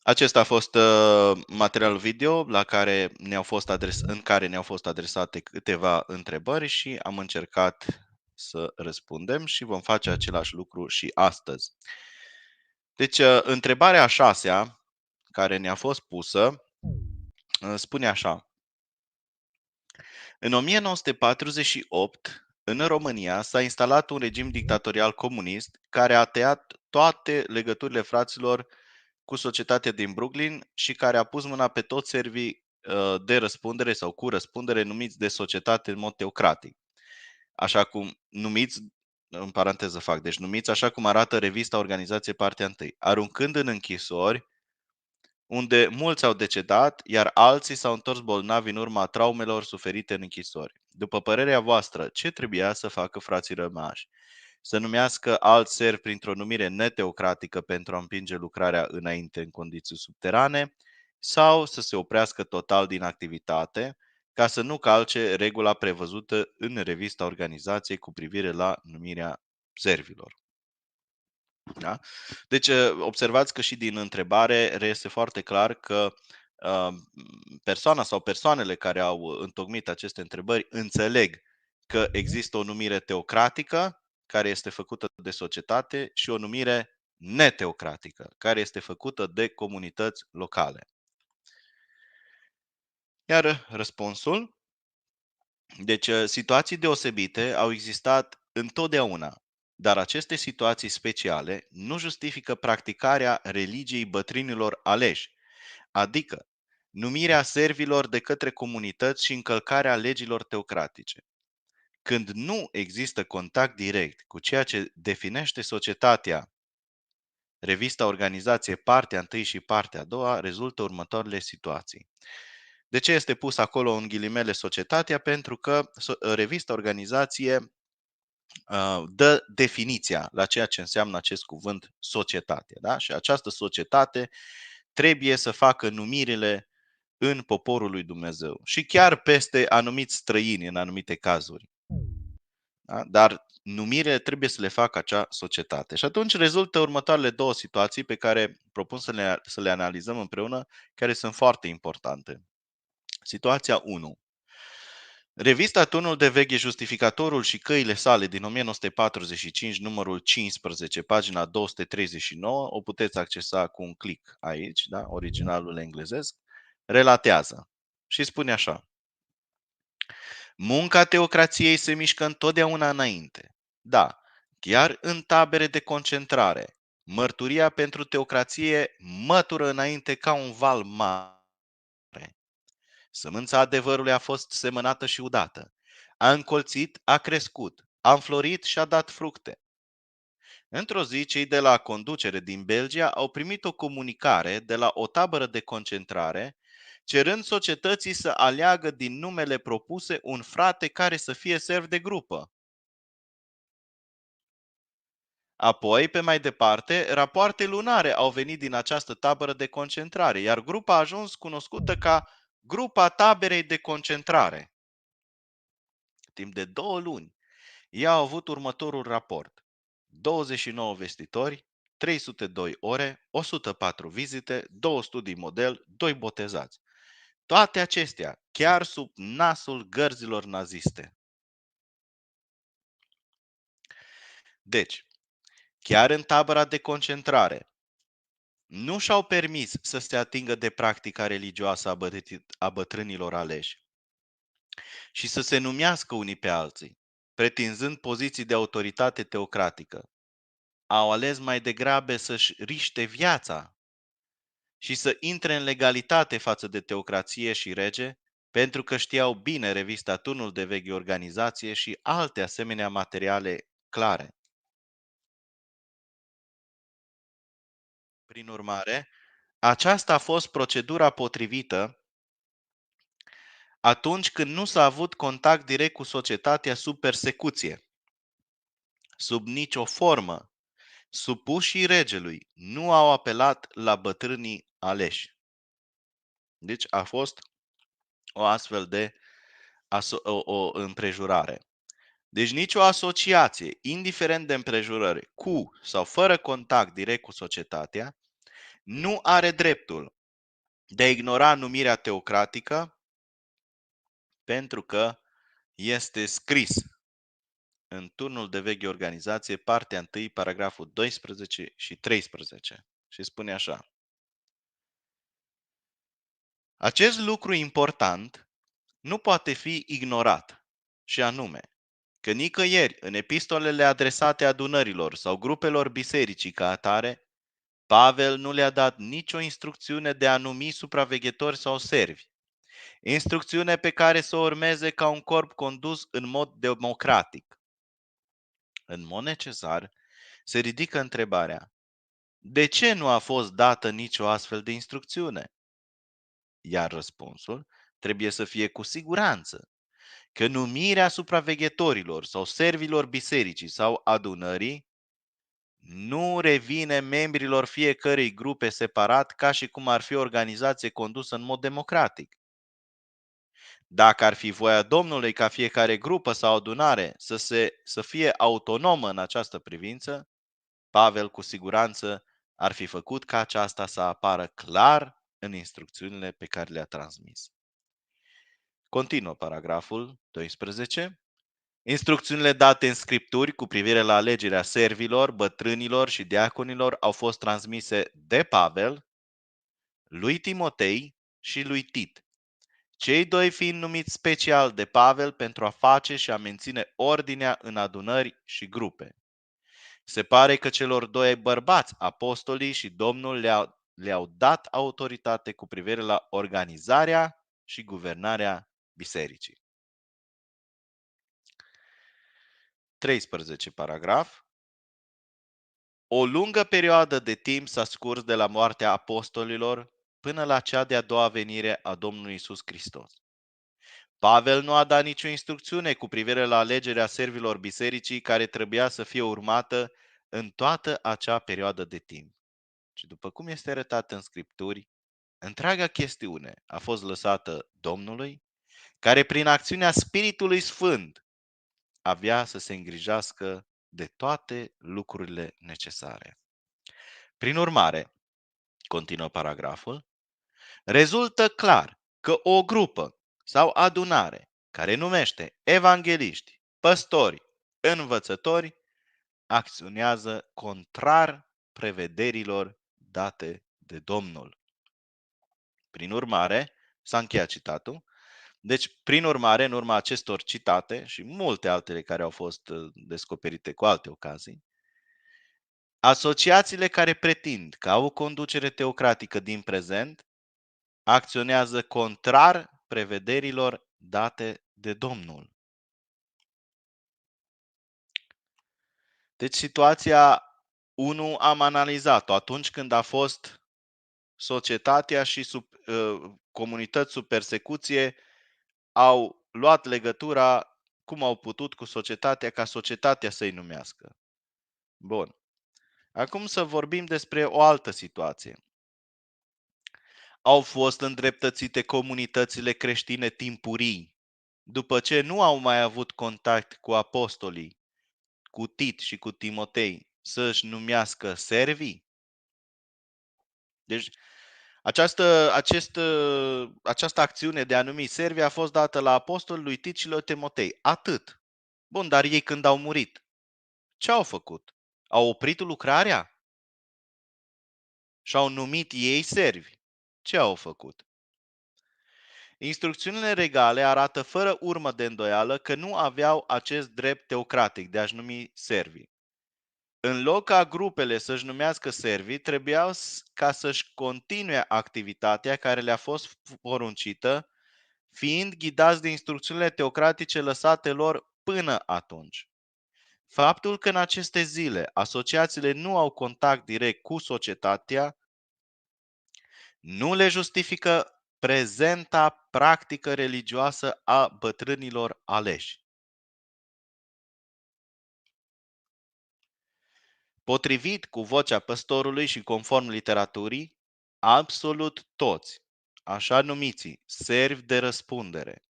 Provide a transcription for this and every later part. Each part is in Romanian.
Acesta a fost materialul video în care ne-au fost adresate câteva întrebări și am încercat să răspundem și vom face același lucru și astăzi. Deci, întrebarea a șasea care ne-a fost pusă spune așa: în 1948, în România, s-a instalat un regim dictatorial comunist care a tăiat toate legăturile fraților cu societatea din Brooklyn și care a pus mâna pe toți servii de răspundere sau cu răspundere numiți de societate în mod teocratic. Așa cum numiți, în paranteză fac, deci numiți așa cum arată revista Organizație Partea 1, aruncând în închisori unde mulți au decedat, iar alții s-au întors bolnavi în urma traumelor suferite în închisori. După părerea voastră, ce trebuia să facă frații rămași? Să numească alți servi printr-o numire neteocratică pentru a împinge lucrarea înainte în condiții subterane sau să se oprească total din activitate ca să nu calce regula prevăzută în revista organizației cu privire la numirea servilor? Da? Deci, observați că și din întrebare reiese foarte clar că persoana sau persoanele care au întocmit aceste întrebări înțeleg că există o numire teocratică care este făcută de societate și o numire neteocratică care este făcută de comunități locale. Iar răspunsul? Deci, situații deosebite au existat întotdeauna, dar aceste situații speciale nu justifică practicarea religiei bătrânilor aleși, adică numirea servilor de către comunități și încălcarea legilor teocratice. Când nu există contact direct cu ceea ce definește societatea, revista Organizație partea 1 și partea a doua, rezultă următoarele situații. De ce este pus acolo în ghilimele societatea? Pentru că revista Organizație dă definiția la ceea ce înseamnă acest cuvânt societate. Da? Și această societate trebuie să facă numirile în poporul lui Dumnezeu și chiar peste anumiți străini în anumite cazuri. Da? Dar numirile trebuie să le facă acea societate. Și atunci rezultă următoarele două situații pe care propun să le analizăm împreună, care sunt foarte importante. Situația 1. Revista Turnul de Veche, Justificatorul și căile sale din 1945, numărul 15, pagina 239, o puteți accesa cu un click aici, da? Originalul englezesc, relatează și spune așa: munca teocrației se mișcă întotdeauna înainte. Da, chiar în tabere de concentrare, mărturia pentru teocrație mătură înainte ca un val mare. Sămânța adevărului a fost semănată și udată. A încolțit, a crescut, a înflorit și a dat fructe. Într-o zi, cei de la conducere din Belgia au primit o comunicare de la o tabără de concentrare, cerând societății să aleagă din numele propuse un frate care să fie serv de grupă. Apoi, pe mai departe, rapoarte lunare au venit din această tabără de concentrare, iar grupa a ajuns cunoscută ca Grupa Taberei de Concentrare. Timp de 2 luni, ei au avut următorul raport: 29 vestitori, 302 ore, 104 vizite, 2 studii model, 2 botezați. Toate acestea chiar sub nasul gărzilor naziste. Deci, chiar în tabăra de concentrare, nu și-au permis să se atingă de practica religioasă a bătrânilor aleși și să se numească unii pe alții, pretinzând poziții de autoritate teocratică. Au ales mai degrabă să-și riște viața și să intre în legalitate față de teocrație și rege, pentru că știau bine revista Turnul de Veche, Organizație și alte asemenea materiale clare. Prin urmare, aceasta a fost procedura potrivită atunci când nu s-a avut contact direct cu societatea sub persecuție. Sub nicio formă, supușii regelui nu au apelat la bătrânii aleși. Deci a fost o astfel de o împrejurare. Deci nicio asociație, indiferent de împrejurări, cu sau fără contact direct cu societatea, nu are dreptul de a ignora numirea teocratică pentru că este scris în turnul de veche organizație, partea 1, paragraful 12 și 13. Și spune așa. Acest lucru important nu poate fi ignorat, și anume că nicăieri în epistolele adresate adunărilor sau grupelor bisericii ca atare, Pavel nu le-a dat nicio instrucțiune de a numi supraveghetori sau servi, instrucțiune pe care să o urmeze ca un corp condus în mod democratic. În mod necesar, se ridică întrebarea: de ce nu a fost dată nicio astfel de instrucțiune? Iar răspunsul trebuie să fie cu siguranță că numirea supraveghetorilor sau servilor bisericii sau adunării nu revine membrilor fiecărei grupe separat ca și cum ar fi o organizație condusă în mod democratic. Dacă ar fi voia Domnului ca fiecare grupă sau adunare să fie autonomă în această privință, Pavel cu siguranță ar fi făcut ca aceasta să apară clar în instrucțiunile pe care le-a transmis. Continuă paragraful 12. Instrucțiunile date în scripturi cu privire la alegerea servilor, bătrânilor și diaconilor au fost transmise de Pavel, lui Timotei și lui Tit, cei doi fiind numiți special de Pavel pentru a face și a menține ordinea în adunări și grupe. Se pare că celor doi bărbați, apostolii și Domnul le-au dat autoritate cu privire la organizarea și guvernarea bisericii. 13 paragraf. O lungă perioadă de timp s-a scurs de la moartea apostolilor până la cea de-a doua venire a Domnului Isus Hristos. Pavel nu a dat nicio instrucțiune cu privire la alegerea servilor bisericii care trebuia să fie urmată în toată acea perioadă de timp. Și după cum este arătat în Scripturi, întreaga chestiune a fost lăsată Domnului, care prin acțiunea Spiritului Sfânt avea să se îngrijească de toate lucrurile necesare. Prin urmare, continuă paragraful, rezultă clar că o grupă sau adunare care numește evangeliști, păstori, învățători, acționează contrar prevederilor date de Domnul. Prin urmare, s-a încheiat citatul. Deci, prin urmare, în urma acestor citate și multe altele care au fost descoperite cu alte ocazii, asociațiile care pretind că au o conducere teocratică din prezent acționează contrar prevederilor date de Domnul. Deci situația 1 am analizat-o atunci când a fost societatea și comunități sub persecuție au luat legătura cum au putut cu societatea ca societatea să-i numească. Bun. Acum să vorbim despre o altă situație. Au fost îndreptățite comunitățile creștine timpurii, după ce nu au mai avut contact cu apostolii, cu Tit și cu Timotei, să-și numească servii? Deci această acțiune de a numi servi a fost dată la apostol, lui Tit și lui Timotei. Atât. Bun, dar ei când au murit, ce au făcut? Au oprit lucrarea? Și-au numit ei servi. Ce au făcut? Instrucțiunile regale arată fără urmă de îndoială că nu aveau acest drept teocratic de a-și numi servi. În loc ca grupele să-și numească servii, trebuiau ca să-și continue activitatea care le-a fost poruncită, fiind ghidați de instrucțiunile teocratice lăsate lor până atunci. Faptul că în aceste zile asociațiile nu au contact direct cu societatea nu le justifică prezenta practică religioasă a bătrânilor aleși. Potrivit cu vocea păstorului și conform literaturii, absolut toți, așa numiții servi de răspundere,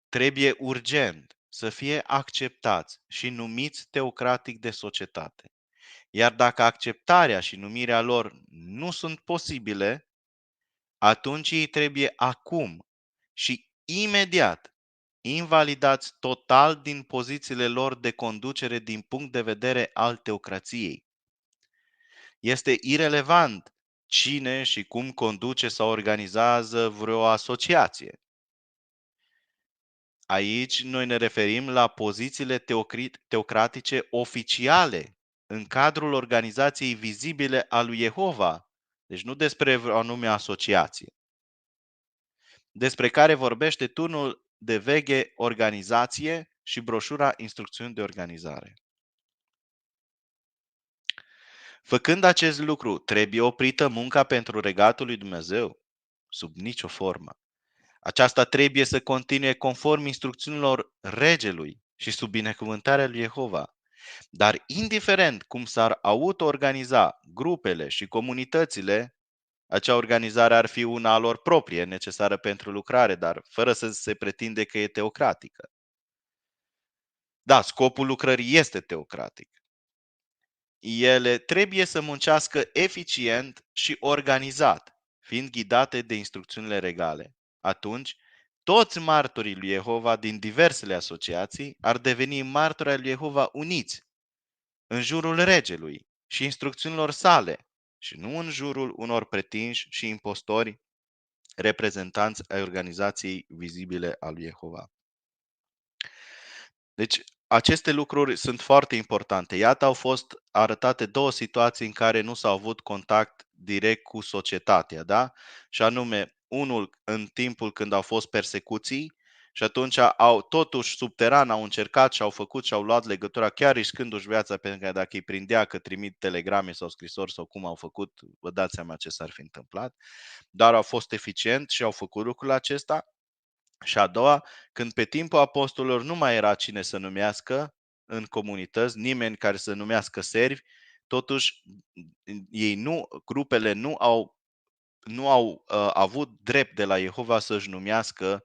trebuie urgent să fie acceptați și numiți teocratic de societate. Iar dacă acceptarea și numirea lor nu sunt posibile, atunci ei trebuie acum și imediat invalidați total din pozițiile lor de conducere din punct de vedere al teocrației. Este irelevant cine și cum conduce sau organizează vreo asociație. Aici noi ne referim la pozițiile teocratice oficiale în cadrul organizației vizibile a lui Jehova. Deci nu despre o anume asociație, despre care vorbește turnul de veche organizație și broșura instrucțiuni de organizare. Făcând acest lucru, trebuie oprită munca pentru regatul lui Dumnezeu? Sub nicio formă. Aceasta trebuie să continue conform instrucțiunilor regelui și sub binecuvântarea lui Jehova. Dar indiferent cum s-ar auto-organiza grupele și comunitățile, acea organizare ar fi una a lor proprie, necesară pentru lucrare, dar fără să se pretinde că e teocratică. Da, scopul lucrării este teocratic. Ele trebuie să muncească eficient și organizat, fiind ghidate de instrucțiunile regale. Atunci, toți martorii lui Jehova din diversele asociații ar deveni martori ai lui Jehova uniți în jurul regelui și instrucțiunilor sale și nu în jurul unor pretinși și impostori reprezentanți ai organizației vizibile a lui Jehova. Deci, aceste lucruri sunt foarte importante. Iată, au fost arătate două situații în care nu s-a avut contact direct cu societatea, da? Și anume, unul în timpul când au fost persecuții și atunci au totuși subteran au încercat și au făcut și au luat legătura chiar riscându-și viața, pentru că dacă îi prindea că trimit telegrame sau scrisori sau cum au făcut, vă dați seama ce s-ar fi întâmplat. Dar au fost eficient și au făcut lucrul acesta. Și a doua, când pe timpul apostolilor nu mai era cine să numească în comunități, nimeni care să numească servi, totuși ei nu, grupele nu au avut drept de la Jehova să-și numească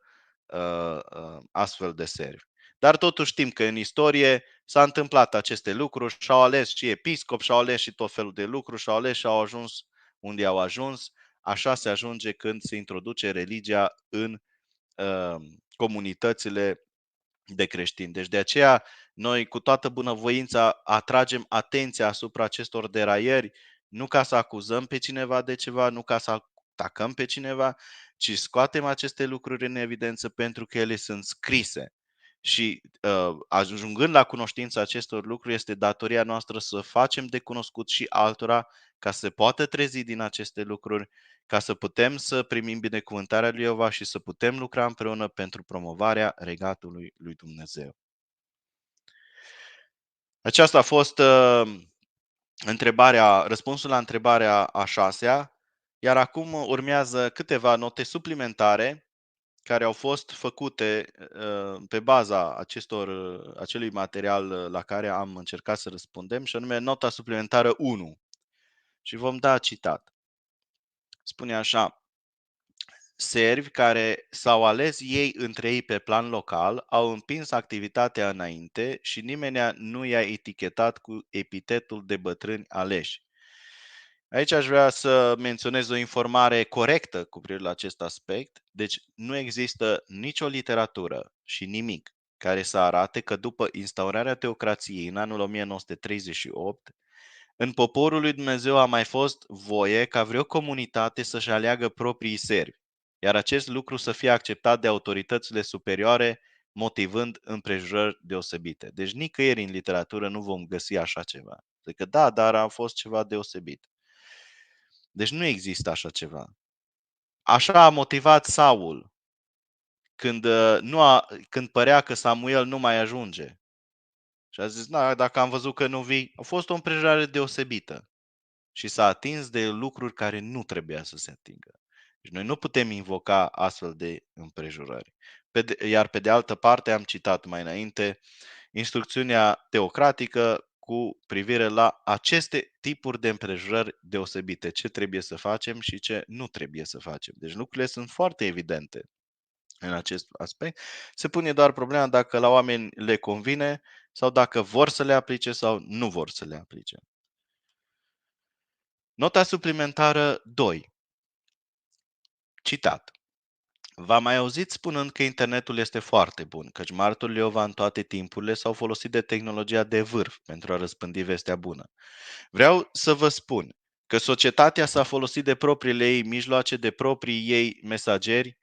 astfel de servi. Dar totuși știm că în istorie s-a întâmplat aceste lucruri și au ales și episcop, și au ales și tot felul de lucruri, și au ales și au ajuns unde au ajuns. Așa se ajunge când se introduce religia în comunitățile de creștini. Deci de aceea noi cu toată bunăvoința atragem atenția asupra acestor deraieri, nu ca să acuzăm pe cineva de ceva, nu ca să atacăm pe cineva, ci scoatem aceste lucruri în evidență pentru că ele sunt scrise. Și ajungând la cunoștința acestor lucruri, este datoria noastră să facem de cunoscut și altora ca să se poată trezi din aceste lucruri, ca să putem să primim binecuvântarea lui Jehova și să putem lucra împreună pentru promovarea regatului lui Dumnezeu. Aceasta a fost răspunsul la întrebarea a șasea, iar acum urmează câteva note suplimentare care au fost făcute pe baza acelui material la care am încercat să răspundem, și anume nota suplimentară 1. Și vom da citat. Spune așa: servi care s-au ales ei între ei pe plan local, au împins activitatea înainte și nimeni nu i-a etichetat cu epitetul de bătrâni aleși. Aici aș vrea să menționez o informare corectă cu privire la acest aspect. Deci nu există nicio literatură și nimic care să arate că după instaurarea teocrației în anul 1938, în poporul lui Dumnezeu a mai fost voie ca vreo comunitate să-și aleagă proprii servi, iar acest lucru să fie acceptat de autoritățile superioare, motivând împrejurări deosebite. Deci nicăieri în literatură nu vom găsi așa ceva. Adică da, dar a fost ceva deosebit. Deci nu există așa ceva. Așa a motivat Saul când, când părea că Samuel nu mai ajunge. Și a zis, da, dacă am văzut că nu vii, a fost o împrejurare deosebită. Și s-a atins de lucruri care nu trebuia să se atingă. Deci noi nu putem invoca astfel de împrejurări. Iar pe de altă parte, am citat mai înainte, instrucțiunea teocratică cu privire la aceste tipuri de împrejurări deosebite, ce trebuie să facem și ce nu trebuie să facem. Deci lucrurile sunt foarte evidente în acest aspect. Se pune doar problema dacă la oameni le convine sau dacă vor să le aplice sau nu vor să le aplice. Nota suplimentară 2. Citat. V-am mai auzit spunând că internetul este foarte bun, căci martorul Iova în toate timpurile s-au folosit de tehnologia de vârf pentru a răspândi vestea bună. Vreau să vă spun că societatea s-a folosit de propriile ei mijloace, de proprii ei mesageri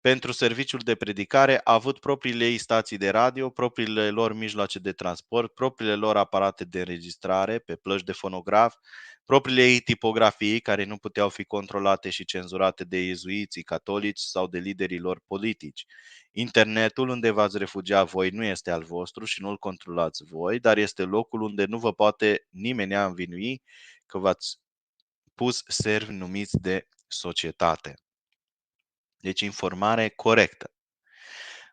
pentru serviciul de predicare, a avut propriile ei stații de radio, propriile lor mijloace de transport, propriile lor aparate de înregistrare pe plăci de fonograf, propriile ei tipografii care nu puteau fi controlate și cenzurate de iezuiții catolici sau de liderii lor politici. Internetul unde v-ați refugia voi nu este al vostru și nu-l controlați voi, dar este locul unde nu vă poate nimeni învinui că v-ați pus servi numiți de societate. Deci informare corectă.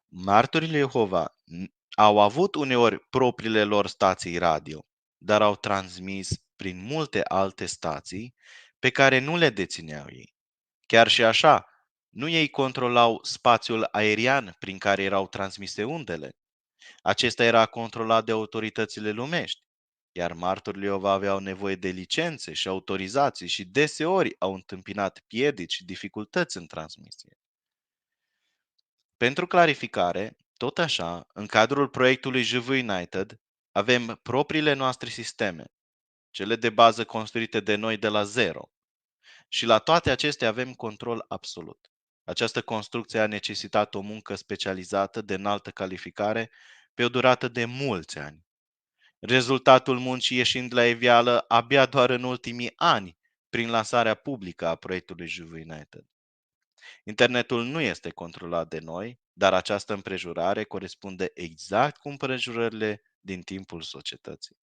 Martorii lui Jehova au avut uneori propriile lor stații radio, dar au transmis prin multe alte stații pe care nu le dețineau ei. Chiar și așa, nu ei controlau spațiul aerian prin care erau transmise undele. Acesta era controlat de autoritățile lumești, iar martorii lui Jehova aveau nevoie de licențe și autorizații și deseori au întâmpinat piedici și dificultăți în transmisie. Pentru clarificare, tot așa, în cadrul proiectului JV United, avem propriile noastre sisteme, cele de bază construite de noi de la zero. Și la toate acestea avem control absolut. Această construcție a necesitat o muncă specializată de înaltă calificare pe o durată de mulți ani. Rezultatul muncii ieșind la iveală abia doar în ultimii ani, prin lansarea publică a proiectului JV United. Internetul nu este controlat de noi, dar această împrejurare corespunde exact cu împrejurările din timpul societății.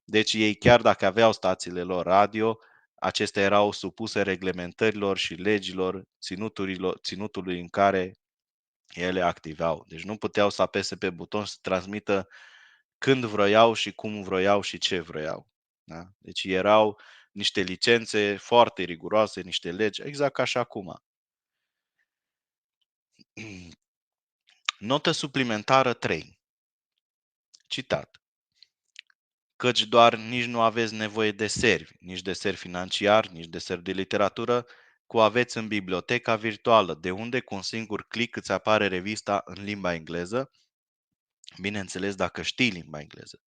Deci ei, chiar dacă aveau stațiile lor radio, acestea erau supuse reglementărilor și legilor ținutului în care ele activau. Deci nu puteau să apese pe buton și să transmită când vroiau și cum vroiau și ce vroiau. Da? Deci erau niște licențe foarte riguroase, niște legi, exact ca și acum. Notă suplimentară 3. Citat. Căci doar nici nu aveți nevoie de servi, nici de servi financiar, nici de servi de literatură, cu aveți în biblioteca virtuală, de unde cu un singur click îți apare revista în limba engleză, bineînțeles dacă știi limba engleză.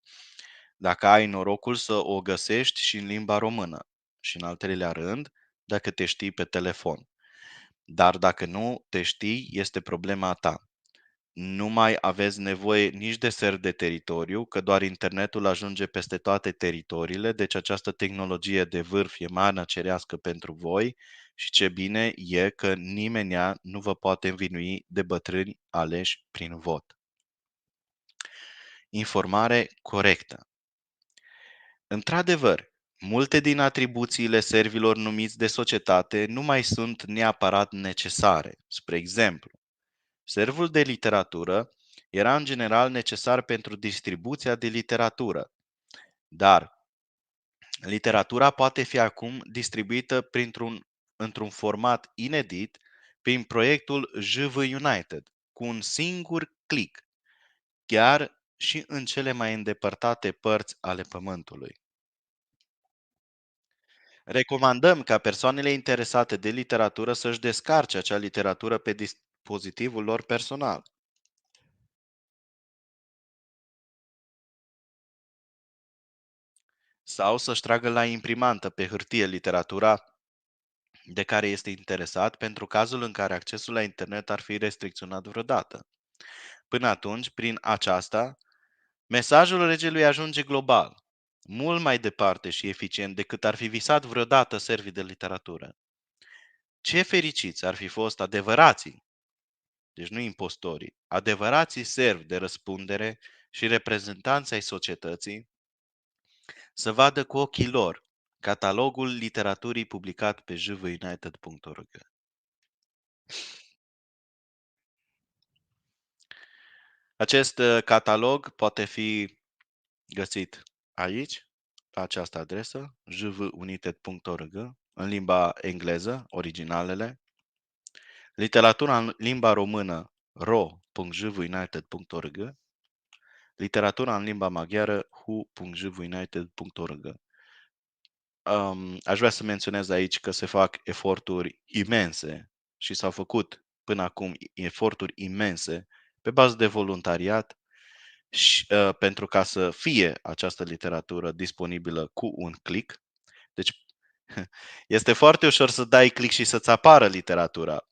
Dacă ai norocul să o găsești și în limba română. Și în al treilea rând, dacă te știi pe telefon. Dar dacă nu te știi, este problema ta. Nu mai aveți nevoie nici de servi de teritoriu, că doar internetul ajunge peste toate teritoriile, deci această tehnologie de vârf e mana cerească pentru voi și ce bine e că nimenea nu vă poate învinui de bătrâni aleși prin vot. Informare corectă. Într-adevăr, multe din atribuțiile servilor numiți de societate nu mai sunt neapărat necesare. Spre exemplu, servul de literatură era în general necesar pentru distribuția de literatură, dar literatura poate fi acum distribuită într-un format inedit prin proiectul JV United, cu un singur click, chiar și în cele mai îndepărtate părți ale Pământului. Recomandăm ca persoanele interesate de literatură să-și descarce acea literatură pe dispozitivul lor personal. Sau să-și tragă la imprimantă pe hârtie literatura de care este interesat pentru cazul în care accesul la internet ar fi restricționat vreodată. Până atunci, prin aceasta, mesajul regelui ajunge global, mult mai departe și eficient decât ar fi visat vreodată servii de literatură. Ce fericiți ar fi fost adevărații, deci nu impostorii, adevărații servi de răspundere și reprezentanți ai societății să vadă cu ochii lor catalogul literaturii publicat pe jvunited.org. Acest catalog poate fi găsit aici, pe această adresă, jvunited.org, în limba engleză, originalele, literatura în limba română, ro.jvunited.org, literatura în limba maghiară, hu.jvunited.org. Aș vrea să menționez aici că se fac eforturi imense și s-au făcut până acum eforturi imense pe bază de voluntariat și, pentru ca să fie această literatură disponibilă cu un click. Deci este foarte ușor să dai click și să-ți apară literatura,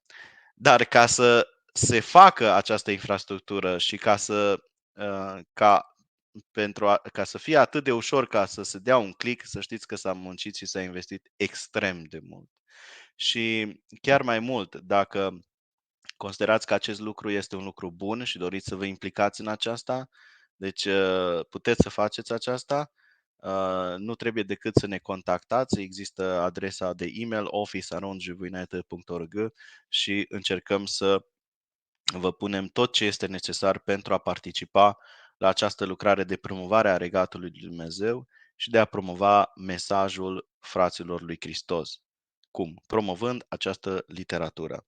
dar ca să se facă această infrastructură și ca să, ca ca să fie atât de ușor ca să se dea un click, să știți că s-a muncit și s-a investit extrem de mult. Și chiar mai mult, dacă considerați că acest lucru este un lucru bun și doriți să vă implicați în aceasta, deci puteți să faceți aceasta. Nu trebuie decât să ne contactați. Există adresa de e-mail office@jevuinited.org și încercăm să vă punem tot ce este necesar pentru a participa la această lucrare de promovare a Regatului lui Dumnezeu și de a promova mesajul fraților lui Hristos. Cum? Promovând această literatură.